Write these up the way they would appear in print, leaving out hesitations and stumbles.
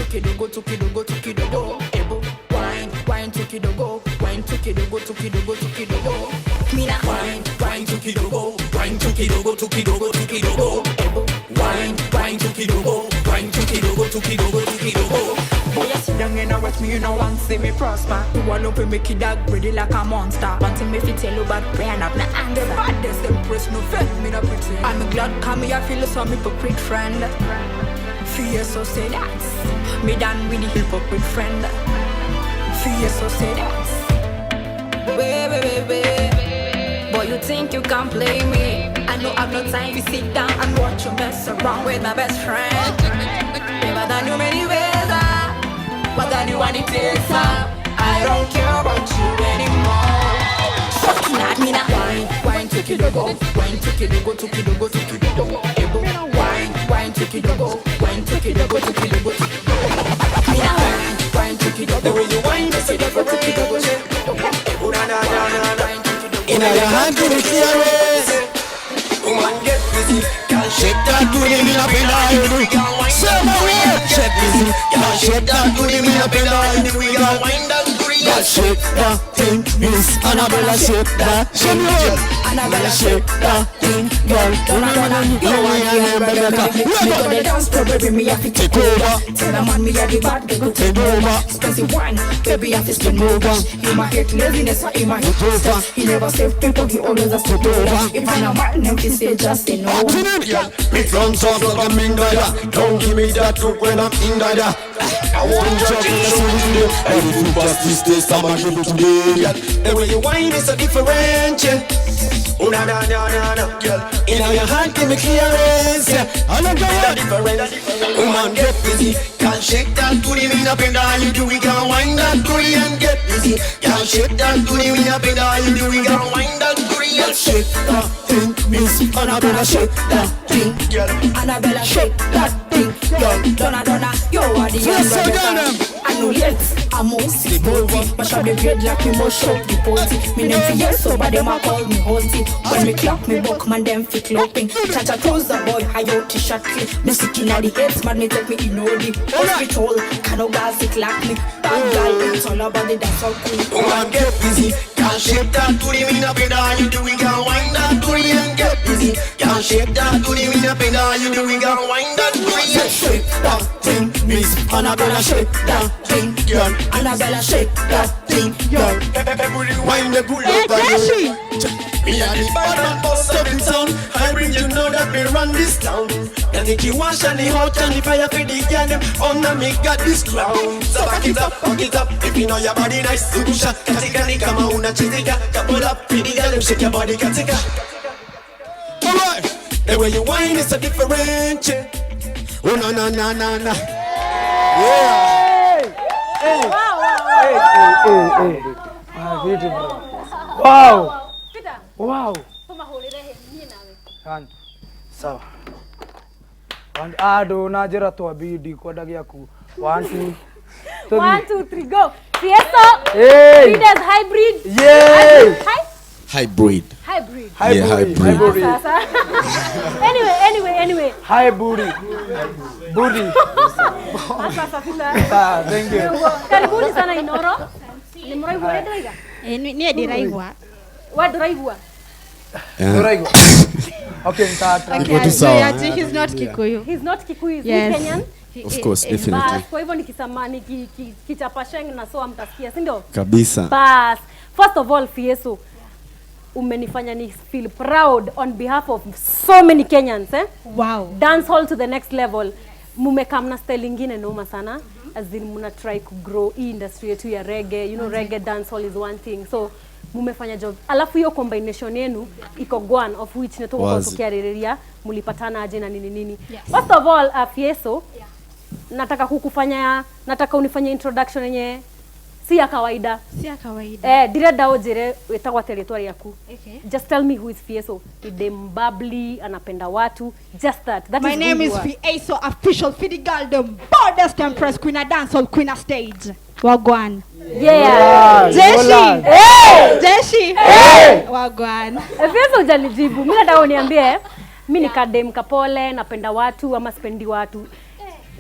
tukidogo tukidogo tukidogo ebo wine tukidogo tukidogo tukidogo mina wine tukidogo tukidogo tukidogo ebo wine tukidogo tukidogo. Boy, you sit down and watch me, you know, and see me prosper. You want to make it dog ready like a monster. Wanting me to tell you about brain up, na answer. The baddest impress, no fail me, no pretend. I'm glad come here, feel so hypocrite friend. Fear so say that. Me done with the hypocrite friend. Fear so say that. Baby. Boy, you think you can play me? I know I've no time to sit down and watch you mess around with my best friend. Never done you many ways. But I do want it is I don't care about you anymore. Fucking at me now. Wine tukidogo tukidogo ebo wine tukidogo tukidogo. Me now wine tukidogo. The way you wine is tukidogo. In your hand to the clearance. Woman get busy. Can't shake that booty me up in the somewhere. Shake busy. Can't shake that booty me up in the we gon' wind that booty. Shake that thing, Miss Annabella. Shake that, show me what. Annabella, shake that thing, girl. You want the dance floor, baby, me have to take over. Tell the man me a the bad, they go take over. Expensive wine, baby, I have to spend over. You might hate laziness, or you might hate over. He never save people, he always has to do over. If I'm not man, then he say just say no. Me from soft like a mingaya. Don't give me that look when I'm in there. I want you to listen to them. Every food past this day, some are able to do. The way you whine is so different. Oh na na na na na, girl. In your hand, give me clearance. I don't care different. Woman, get busy. Can't shake that booty, me up and down. You do we can wind that booty and get busy. Can't shake that booty, me up and down. You do we can wind that booty and shake that thing, Miss Annabella. Shake that thing, girl. Annabella, shake that thing, girl. Donna, you are the young. I know yet, I'm most sleepy. Mash up the bread like you must shop the potty. Me name for years, so but them a call me Halty. When me clock me buck, man them fi clopping. Cha-cha toes the boy, I out to shot clip. Me sticking at the heads, man me take me in all the hospital. Cano gas it like me. Bad girl, it's all about the dance all cool. Woman get busy. Can't shake that booty, me up and down. You do we can wind that booty and get busy. Can't shake that booty, me up and down. You do we can wind that booty and shake that thing, Miss Annabella. Shake that thing, girl. Annabella, shake that thing, girl. Everybody wind the bull over you. Me and the bad man bust up in town. I bring you know that we run this town. And if you wash and the hot and the fire for the girl them under me got this crown. So back it up. If you know your body nice, you push up. Katika ni kama una chitika. Couple up, for the girl them shake your body katika. Alright, the way you whine is so different. Oh no. Yeah. Hey. Wow. Sawa. Ado najera to abidi kwa dagi yaku. 1 2 3 go. Fiesta. Hey. Leaders hybrid. Yay. Hybrid. Anyway. Hi booty. Thank you. Karibuni sana Inoro. Ni mraigwa ndio Ni diraigwa. Wa diraigwa. Diraigwa. Okay, mtata. Okay, he's not Kikuyu. He's not Kikuyu, Yes. he's Kenyan. Of course, definitely. Kwa hivyo nikisamani kichapa sheng na soa mtasikia, si ndio? Kabisa. Bas. First of all, Fieso, umenifanya ni feel proud on behalf of so many Kenyans, eh? Wow. Dance hall to the next level. Mumekam na style ingine noma sana. As in muna try to grow industry yetu ya reggae. You know, reggae dance hall is one thing. So mumefanya job. Alafu hiyo combination yenu iko one of which neto kwa tukiariria mulipatana aje na nini. Yes. First of all, Fieso, nataka unifanye introduction yenye si ya kawaida. Direda ojere wetagwa territory yaku. Okay. Just tell me who is Fieso. Idembabli, anapenda watu. Just that. My name is Fieso, official Fidi Galdem, baddest empress, queen of dancehall, queen of stage. Wagwan. Yeah. Jeshi. Hey. Jeshi. Hey. Wagwan. Fieso hujanijibu. Mimi nataka uniambie, mimi ni kadem kapole, napenda watu ama sipendi watu.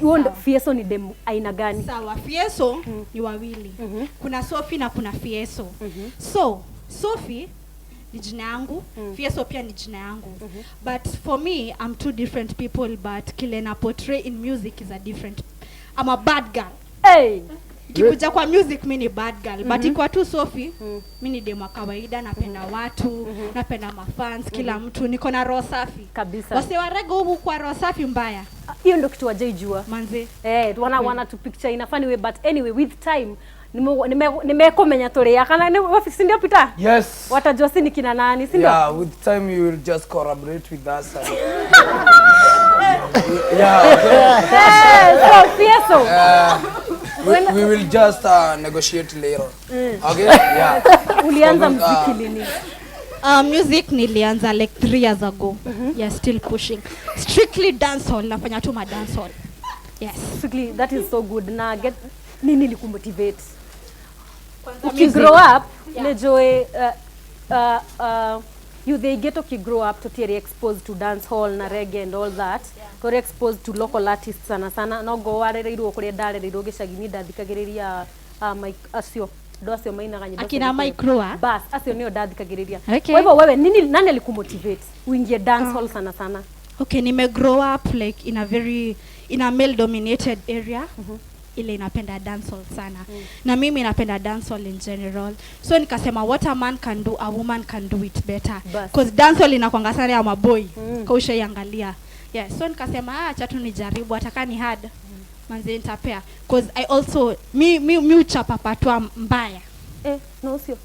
Huo ndo Fieso ni demu aina gani? Sawa, Fieso ni wawili. Kuna Sophie na kuna Fieso. So, Sophie ni jina yangu, Fieso pia ni jina yangu. But for me, I'm two different people, but kile na portray in music is a different. I'm a bad girl. Hey! Ikikuja kwa music mimi ni bad girl, but iko tu Sophie, mimi ni demu kawaida, napenda watu, napenda mafans, kila mtu, niko na roho safi. Kabisa. Wase wa reggae huku kwa roho safi mbaya. Hiyo ndio kitu wajaijua. Manze. Wana to picture in a funny way, but anyway with time nimekomenya torea kana ni office ndio pita. Yes. Watajua si ni kina nani, si ndio? Yeah, with time you will just collaborate with us. And So Fieso. we will just negotiate later. Okay? Yeah. Ulianza muziki lini? Music nilianza like 3 years ago. Yeah, still pushing. Strictly dancehall, nafanya tu ma dancehall. Yes. Strictly, that is so good. Na get nini likumotivate? Kwanza You grow up, lejoe they get grow up to be exposed to dancehall na reggae and all that. Kore exposed to local artists sana sana. No go warereirwo kuri ndarereirwo gicagini ndathikagiriria acio acio maina ganye akina microa bas acio nio ndathikagiriria. Okay. Kwa hivyo wewe nani alikumotivate uingie dancehall sana sana? Okay, nime grow up like in a male dominated area. Ile inapenda dancehall sana. Na mimi napenda dancehall in general. So nikasema what a man can do, a woman can do it better. Because dancehall inakwanga sana ya maboy. Kwa ushaiangalia. Yeah, so nikasema acha tu nijaribu ataka ni hard. Manze nitapea. Because I also mi uchapa patwa mbaya. No sio.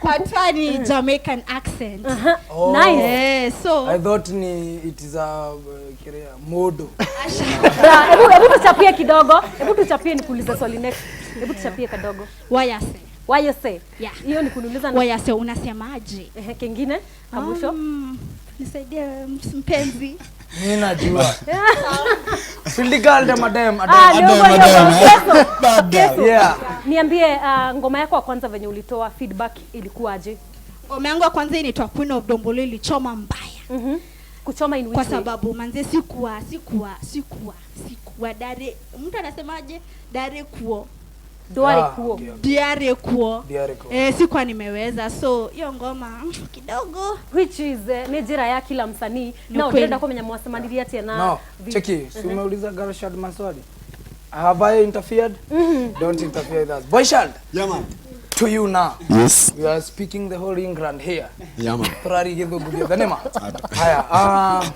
Patwa ni Jamaican accent. Oh. Nice. So I thought it is a modo. Hebu tuchapie kidogo. Hebu tuchapie nikuulize swali next. Hebu tuchapie kidogo. Why you say? Yeah. Hiyo ni kuniuliza why you say unasemaje? Kingine? Kabusho? Nisaidie mpenzi. Mimi najua. Filigalde madam. Yeah. Niambie ngoma yako ya kwanza venye ulitoa feedback ilikuwaje? Ngoma yangu ya kwanza inaitwa Queen of Dombolo, ilichoma mbaya. Kuchoma in which kwa way? sababu manze sikuwa dare, mtu anasemaje dare kuo diare kuo sikuwa nimeweza, so hiyo ngoma kidogo which is ni jira ya kila msanii na unaenda kumenya mwasemaniria tena. No, cheki, umeuliza Garshad maswali. Have I interfered? Don't interfere with us. Boy child. Yeah man. To you now. Yes. We are speaking the whole England here. Yeah man. Turari gido gudia danema. Haya,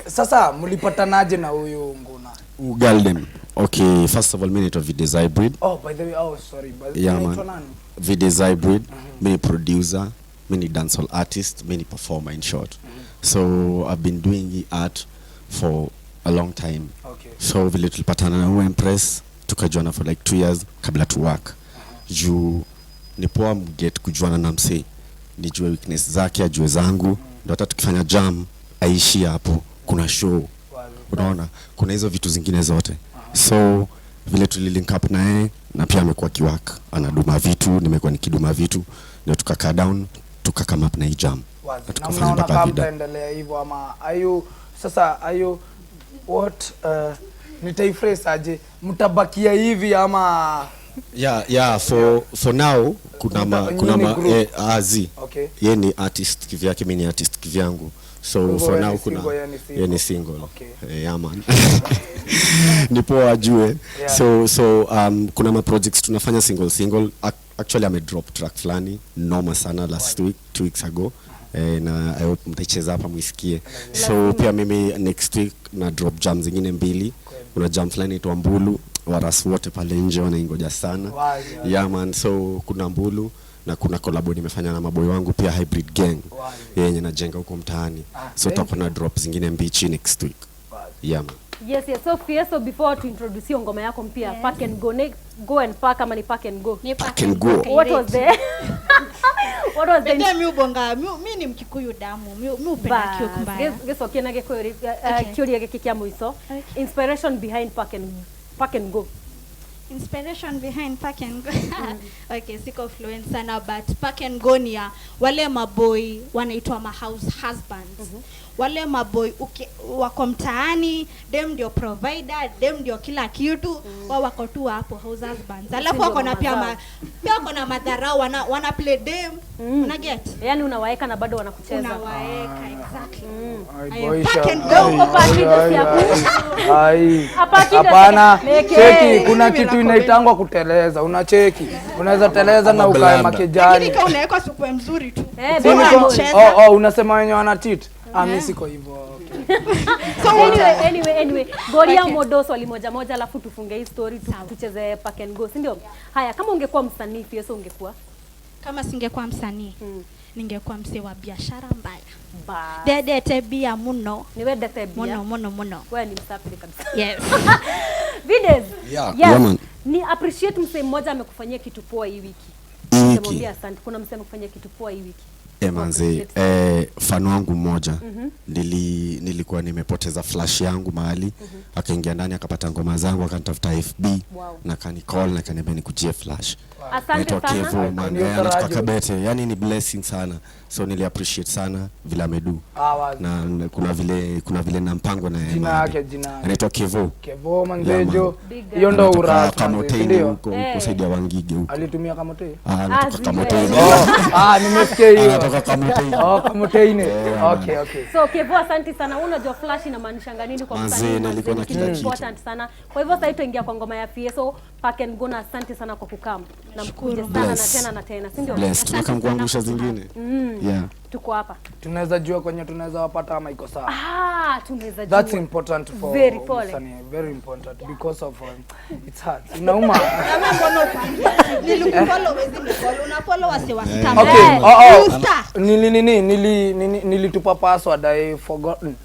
sasa mlipatanaje na huyu nguna? Ugaldem. Okay, first of all, mimi naitwa Vides Hybrid. Oh, by the way, sorry. Yeah man. Vides Hybrid, mimi producer, mimi dancehall artist, mimi performer in short. So I've been doing art for a long time. Okay. So vile tulipatana na Empress, tukajuana for like 2 years kabla tu work. Juu nipoa mget kujuana na msee, nijue weakness zake, ajue zangu, ndio hata tukifanya jam aishi hapo, kuna show. Unaona, kuna hizo vitu zingine zote. So vile tulilink up na yeye na pia amekuwa kiwaka, anaduma vitu, nimekuwa nikiduma vitu, ndio tukakaa down, tukakama up na hii jam. Tukafanya mpaka vida. Endelea hivyo ama ayo what nitaiphrase aje, mtabakia hivi ama Yeah, for now kuna azi. Okay. Yeye ni artist kivyake, mimi ni artist kivyangu. So for now kuna yeye ni single. Okay. Yeah man. Nipo ajue. Yeah. So kuna ma projects tunafanya single. Actually I'm a drop track flani noma sana last week, 2 weeks ago. Na I hope mtacheza hapa muisikie. So pia mimi next week na drop jam zingine 2. Kuna jam flani itwa Mbulu, waras wote pale nje wanaingoja sana. Yeah man, so kuna Mbulu na kuna collab nimefanya na maboy wangu pia Hybrid Gang. Yenye najenga huko mtaani. So tutakuwa na drop zingine 2 next week. Yeah man. Yes. So Fieso, before to introduce your ngoma yako mpya, Pack and Go and Pack ama ni Pack and Go? Pack and Go. What was there? What was the mimi ubonga mimi ni Mkikuyu damu mimi upenda kio mbaya geso kiena gekori kiuria gikikia muiso. Inspiration behind Pack and Go. Inspiration behind Pack and Go. Okay, siko fluent sana, but Pack and Go ni wale maboy wanaitwa ma house husbands. wale maboy wako mtaani, dem ndio provider, dem ndio kila kitu, wao wako tu hapo house husbands. Alafu wako na pia wako na madharau, wana play dem. Una get? Yani unawaeka na bado wanakucheza. Unawaeka exactly. Hapana, cheki, kuna kitu inaitangwa kuteleza. Unacheki, unaweza teleza na ukae makejani. Lakini unaweka supu mzuri tu. Unasema wenye wana cheat. Mimi siko hivyo. So anyway, Goria Modo swali moja alafu tufunge hii story tucheze pack and go, si ndio? Haya, kama ungekuwa msanii pia ungekuwa? Kama singekuwa msanii, ningekuwa msee wa biashara mbaya. Dede tebia muno. Niwe dede tebia. Muno. Wewe ni msafiri kabisa. Yes. Vides. Yeah, man. Ni appreciate msee mmoja amekufanyia kitu poa hii wiki. Nimwambia asante. Kuna msee amekufanyia kitu poa hii wiki. Manze, fan wangu mmoja nilikuwa nimepoteza flash yangu mahali, akaingia ndani akapata ngoma zangu, akanitafuta FB na kanicall na kaniambia nikujie flash. Asante sana. Kevo man, anatoka Kabete, yani ni blessing sana, so nili appreciate sana vile amedu. Na kuna vile na mpango na jina yake anaitwa Kevo Manzejo. Hiyo ndo ura Kamotei huko kusaidia Wangige huko. Alitumia Kamotei? Anatoka Kamotei. Nimesikia hiyo. Anatoka Kamotei. Kamotei ne. Okay. So Kevo, asante sana. Unajua flash inamaanisha nini kwa msanii? Nilikuwa na kila kitu. Important sana. Kwa hivyo sasa tuingia kwa ngoma ya PSO Pack and Go, na asante sana kwa kukam. Na mkuje sana na tena, si ndio? Bless, tunakamkuangusha zingine. Yeah. Tuko hapa. Tunaweza jua kwenye tunaweza wapata ama iko sawa. Tunaweza jua. That's important for very important because of it's hard. Inauma. Nilikufollow unafollow wase wa star. Okay. Nilitupa password, I forgotten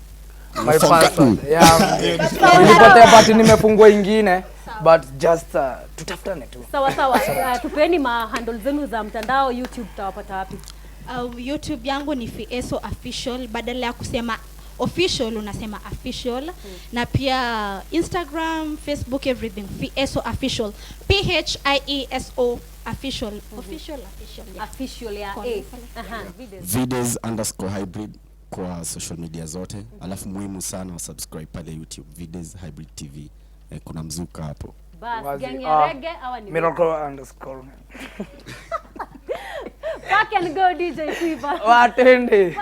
my password. Yeah. Nilipotea but nimefungua ingine. But just tutafutane tu. Sawa. Tupeni handle zenu za mtandao. YouTube tawapata wapi? YouTube yangu ni Fieso Official, badala ya kusema official unasema official. Na pia Instagram, Facebook, everything Fieso Official, PHIESO Official. Official ya Vides_hybrid kwa social media zote. Alafu muhimu sana subscribe pale YouTube Vides Hybrid TV. Kuna mzuka hapo. Bas, gang ya reggae awa ni Miracle_. Pack and Go DJ Quiva. Watende.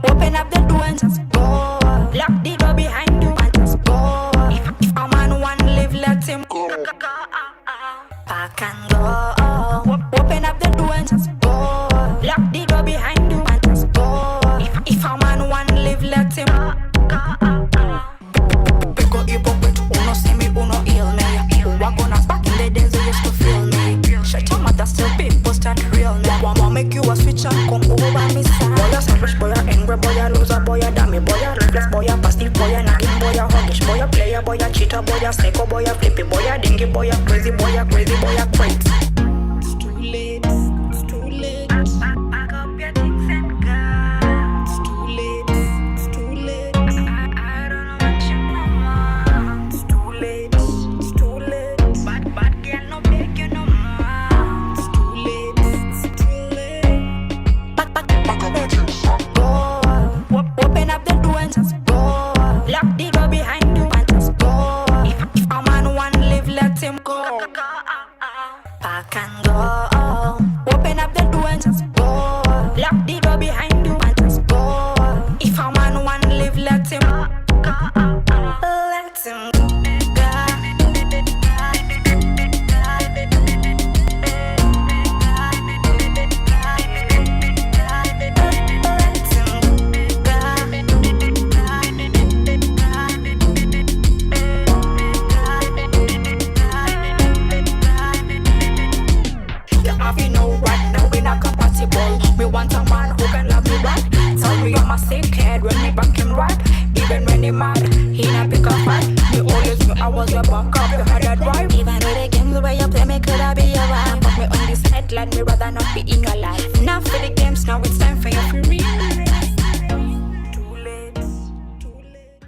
Open up the door and just go. Lock the door behind you and just go. If a man want live, let him go. Pack and go. Open up the door and just go. Lock the door behind you and just go. If a man want live, let him go. Pick up hypocrite, uno see me, uno ill me. Walk on us back in the days they used to feel me. Shut your mouth, still people start real me. Wanna make you a switch and come over me side. Boy a selfish, boy a angry, boy a loser, boy a dummy, boy a reckless, boy a passive, boy a nagging, boy a hoggish, boy a player, boy a cheater, boy a psycho, boy a flippy, boy a dingy, boy a crazy, boy a crazy, boy a crazy. It's too late, it's too late. Pack up your things and go. It's too late, it's too late. I don't know what you know. It's too late, it's too late. Bad girl no make you no more. It's too late, it's too late. Pack up your things and go. Open up the door and just go. Lock the door behind you and just go. If a man want live, let him go. Pack and go. Open up the door and just go. Lock the door behind you and just go. If a man want live, let him go. Let him go. Me want a man who can love me right. Tell me I'm a sick head when me back him right. Even when he mad, he not pick up fight. Me always knew I was your backup, you had a drive. Even though the games where you play me could I be your wife. Put me on this head glad me rather not be in your